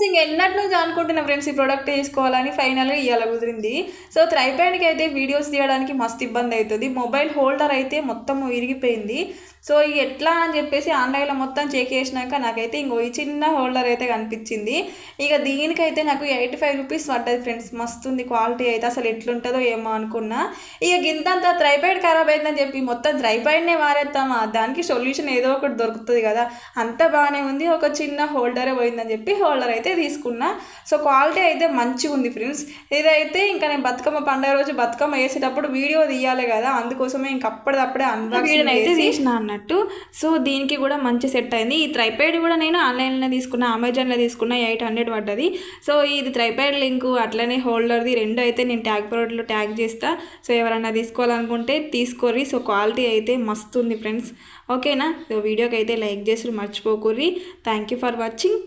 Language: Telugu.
ఇంక ఎన్నటి నుంచి అనుకుంటున్నా ఫ్రెండ్స్ ఈ ప్రోడక్ట్ తీసుకోవాలని ఫైనల్గా ఇవాళ కుదిరింది. సో ట్రైపాడ్కి అయితే వీడియోస్ తీయడానికి మస్తు ఇబ్బంది అవుతుంది. మొబైల్ హోల్డర్ అయితే మొత్తం ఇరిగిపోయింది. సో ఇక ఎట్లా అని చెప్పేసి ఆన్లైన్లో మొత్తం చెక్ చేసినాక నాకైతే ఇంకో ఈ చిన్న హోల్డర్ అయితే కనిపించింది. ఇక దీనికైతే నాకు 85 రూపీస్ పడ్డది ఫ్రెండ్స్. మస్తుంది క్వాలిటీ అయితే, అసలు ఎట్లుంటుందో ఏమో అనుకున్నా. ఇక గింతంతా ట్రైపాడ్ ఖరాబ్ అయిందని చెప్పి మొత్తం ట్రైపాడ్నే వారేస్తామా, దానికి సొల్యూషన్ ఏదో ఒకటి దొరుకుతుంది కదా. అంత బాగానే ఉంది, ఒక చిన్న హోల్డరే పోయిందని చెప్పి హోల్డర్ అయితే తీసుకున్నా. సో క్వాలిటీ అయితే మంచిగా ఉంది ఫ్రెండ్స్. ఇదైతే ఇంకా నేను బతుకమ్మ పండుగ రోజు బతుకమ్మ వేసేటప్పుడు వీడియో తీయాలి కదా, అందుకోసమే ఇంక అప్పటిదప్పుడే అన్బాక్సింగ్ అయితే తీసిన అన్నట్టు. సో దీనికి కూడా మంచి సెట్ అయింది. ఈ ట్రైపాడ్ కూడా నేను ఆన్లైన్లో తీసుకున్నా, అమెజాన్లో తీసుకున్నా, 800 పడ్డది. సో ఇది ట్రైపాడ్ లింకు అట్లనే హోల్డర్ది రెండు అయితే నేను ట్యాగ్ ప్రోడక్ట్లో ట్యాగ్ చేస్తా. సో ఎవరన్నా తీసుకోవాలనుకుంటే తీసుకోర్రి. సో క్వాలిటీ అయితే మస్తు ఉంది ఫ్రెండ్స్. ఓకేనా. సో వీడియోకి అయితే లైక్ చేసి మర్చిపోకూర్రి. Thank you for watching.